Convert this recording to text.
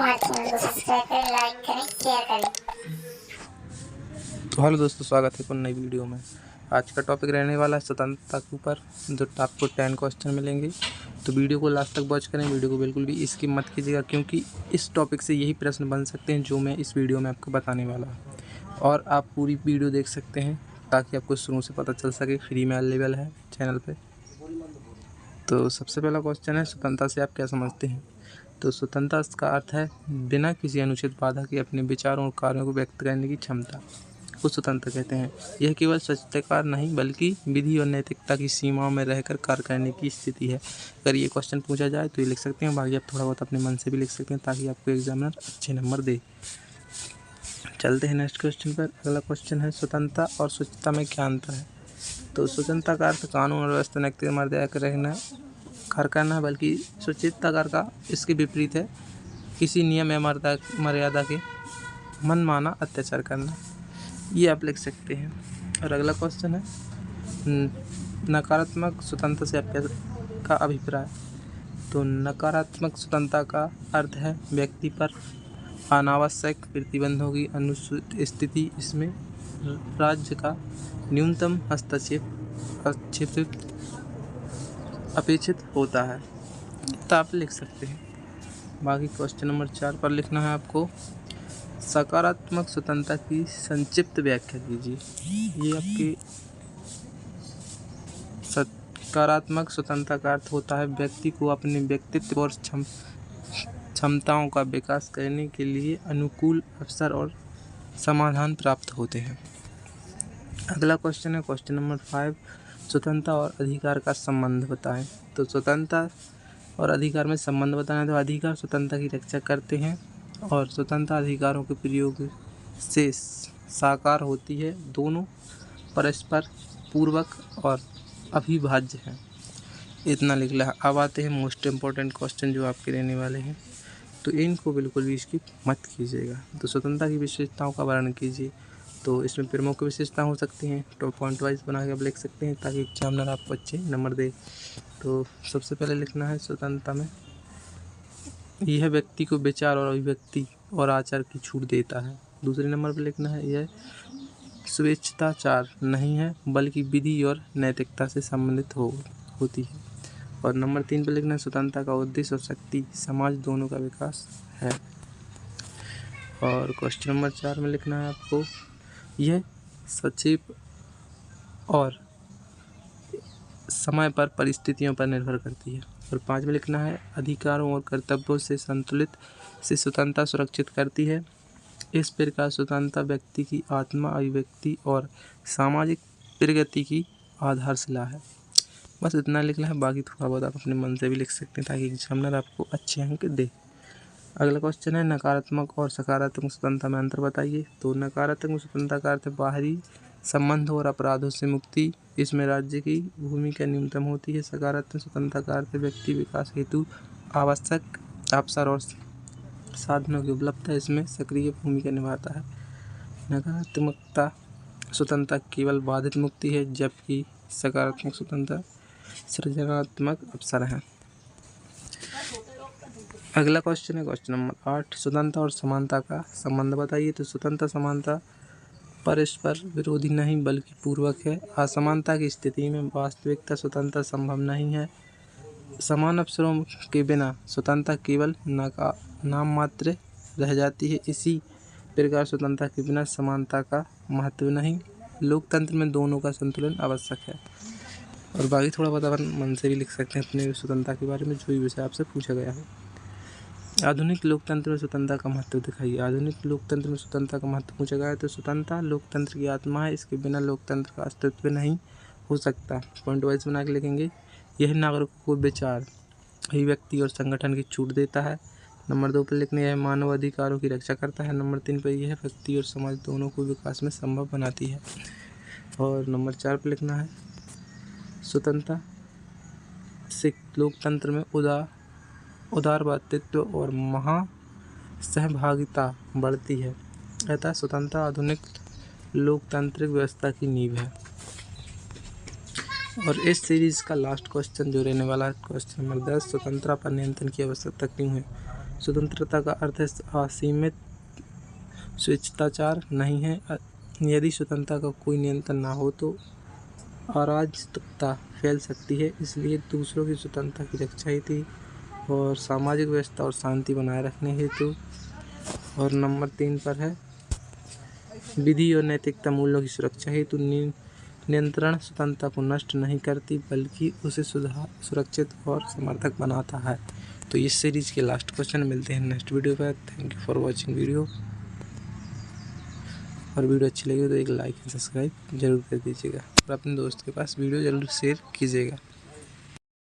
हमारे चैनल को सब्सक्राइब करें, लाइक करें, शेयर करें। तो हेलो दोस्तों, स्वागत है एक नई वीडियो में। आज का टॉपिक रहने वाला है स्वतंत्रता के ऊपर, जो आपको 10 क्वेश्चन मिलेंगे। तो वीडियो को लास्ट तक वॉच करें, वीडियो को बिल्कुल भी स्किप मत कीजिएगा, क्योंकि इस टॉपिक से यही प्रश्न बन सकते हैं जो मैं इस वीडियो में आपको बताने वाला हूँ। और आप पूरी वीडियो देख सकते हैं ताकि आपको शुरू से पता चल सके। फ्री में अवेलेबल है चैनल पर। तो सबसे पहला क्वेश्चन है, स्वतंत्रता से आप क्या समझते हैं? तो स्वतंत्रता का अर्थ है बिना किसी अनुचित बाधा के अपने विचारों और कार्यों को व्यक्त करने की क्षमता को स्वतंत्र कहते हैं। यह केवल स्वच्छताकार नहीं बल्कि विधि और नैतिकता की सीमाओं में रहकर कार्य करने की स्थिति है। अगर ये क्वेश्चन पूछा जाए तो ये लिख सकते हैं, बाकी आप थोड़ा बहुत अपने मन से भी लिख सकते हैं ताकि आपको एग्जामिनर अच्छे नंबर दे। चलते हैं नेक्स्ट क्वेश्चन पर। अगला क्वेश्चन है, स्वतंत्रता और स्वच्छता में क्या अंतर है? तो स्वतंत्रता का अर्थ कानून और व्यवस्था नैतिक मर्यादा का रहना कार्य करना है, बल्कि स्वच्छता का इसके विपरीत है किसी नियम या मर्यादा के मनमाना अत्याचार करना। ये आप लिख सकते हैं। और अगला क्वेश्चन है, नकारात्मक स्वतंत्रता से आपका अभिप्राय? तो नकारात्मक स्वतंत्रता का अर्थ है व्यक्ति पर अनावश्यक प्रतिबंधों की अनुचित स्थिति। इसमें राज्य का न्यूनतम हस्तक्षेप अपेक्षित होता है। तो आप लिख सकते हैं। बाकी क्वेश्चन नंबर 4 पर लिखना है आपको, सकारात्मक स्वतंत्रता की संक्षिप्त व्याख्या कीजिए। ये आपकी सकारात्मक स्वतंत्रता का अर्थ होता है व्यक्ति को अपने व्यक्तित्व और क्षमताओं का विकास करने के लिए अनुकूल अवसर और समाधान प्राप्त होते हैं। अगला क्वेश्चन है क्वेश्चन नंबर 5, स्वतंत्रता और अधिकार का संबंध बताएं। तो स्वतंत्रता और अधिकार में संबंध बताना है। तो अधिकार स्वतंत्रता की रक्षा करते हैं और स्वतंत्रता अधिकारों के प्रयोग से साकार होती है। दोनों परस्पर पूर्वक और अविभाज्य हैं। इतना लिख लिया। अब आते हैं मोस्ट इम्पोर्टेंट क्वेश्चन जो आपके रहने वाले हैं, तो इनको बिल्कुल भी स्किप मत कीजिएगा। तो स्वतंत्रता की विशेषताओं का वर्णन कीजिए। तो इसमें प्रमुख विशेषता हो सकती हैं, तो पॉइंट वाइज बना के आप लिख सकते हैं ताकि एग्जामिनर आपको अच्छे नंबर दे। तो सबसे पहले लिखना है, स्वतंत्रता में यह व्यक्ति को विचार और अभिव्यक्ति और आचार की छूट देता है। दूसरे नंबर पर लिखना है, यह स्वेच्छाचार नहीं है बल्कि विधि और नैतिकता से संबंधित होती है। और नंबर 3 पर लिखना है, स्वतंत्रता का उद्देश्य और शक्ति समाज दोनों का विकास है। और क्वेश्चन नंबर 4 में लिखना है आपको, यह सचिव और समय पर परिस्थितियों पर निर्भर करती है। और 5 में लिखना है, अधिकारों और कर्तव्यों से संतुलित से स्वतंत्रता सुरक्षित करती है। इस प्रकार स्वतंत्रता व्यक्ति की आत्मा, अभिव्यक्ति और सामाजिक प्रगति की आधारशिला है। बस इतना लिखना है, बाकी थोड़ा बहुत आप अपने मन से भी लिख सकते हैं ताकि एग्जामिनर आपको अच्छे अंक दे। अगला क्वेश्चन है, नकारात्मक और सकारात्मक स्वतंत्रता में अंतर बताइए। तो नकारात्मक स्वतंत्रता का अर्थ बाहरी संबंधों और अपराधों से मुक्ति। इसमें राज्य की भूमिका न्यूनतम होती है। सकारात्मक स्वतंत्रता का अर्थ व्यक्ति विकास हेतु आवश्यक अवसर और साधनों की उपलब्धता। इसमें सक्रिय भूमिका निभाता है। नकारात्मकता स्वतंत्रता केवल बाधित मुक्ति है, जबकि सकारात्मक स्वतंत्रता सृजनात्मक अवसर है। अगला क्वेश्चन है क्वेश्चन नंबर 8, स्वतंत्रता और समानता का संबंध बताइए। तो स्वतंत्रता समानता परस्पर विरोधी नहीं बल्कि पूर्वक है। असमानता की स्थिति में वास्तविकता स्वतंत्रता संभव नहीं है। समान अवसरों के बिना स्वतंत्रता केवल नाम मात्र रह जाती है। इसी प्रकार स्वतंत्रता के बिना समानता का महत्व नहीं। लोकतंत्र में दोनों का संतुलन आवश्यक है। और बाकी थोड़ा बहुत अपन मन से भी लिख सकते हैं अपने स्वतंत्रता के बारे में, जो भी विषय आपसे पूछा गया है। आधुनिक लोकतंत्र में स्वतंत्रता का महत्व दिखाइए। आधुनिक लोकतंत्र में स्वतंत्रता का महत्व पूछा गया है। तो स्वतंत्रता लोकतंत्र की आत्मा है, इसके बिना लोकतंत्र का अस्तित्व नहीं हो सकता। पॉइंट वाइज बना के लिखेंगे, यह नागरिकों को विचार, अभिव्यक्ति और संगठन की छूट देता है। नंबर 2 पर लिखने, यह मानव अधिकारों की रक्षा करता है। नंबर 3 पर यह व्यक्ति और समाज दोनों को विकास में संभव बनाती है। और नंबर 4 पर लिखना है, स्वतंत्रता से लोकतंत्र में उदारवादित्व और सहभागिता बढ़ती है। अतः स्वतंत्रता आधुनिक लोकतांत्रिक व्यवस्था की नींव है। और इस सीरीज़ का लास्ट क्वेश्चन जो रहने वाला है क्वेश्चन नंबर 10, स्वतंत्रता पर नियंत्रण की आवश्यकता क्यों है? स्वतंत्रता का अर्थ है असीमित स्वेच्छाचार नहीं है। यदि स्वतंत्रता का कोई नियंत्रण ना हो तो अराजकता फैल सकती है, इसलिए दूसरों की स्वतंत्रता की रक्षा हेतु और सामाजिक व्यवस्था और शांति बनाए रखने हेतु। और नंबर 3 पर है विधि और नैतिकता मूल्यों की सुरक्षा हेतु नियंत्रण स्वतंत्रता को नष्ट नहीं करती बल्कि उसे सुरक्षित और समर्थक बनाता है। तो इस सीरीज के लास्ट क्वेश्चन मिलते हैं नेक्स्ट वीडियो पर। Thank you for watching video. और वीडियो अच्छी लगी तो एक लाइक एंड सब्सक्राइब जरूर कर दीजिएगा और अपने दोस्त के पास वीडियो जरूर शेयर कीजिएगा।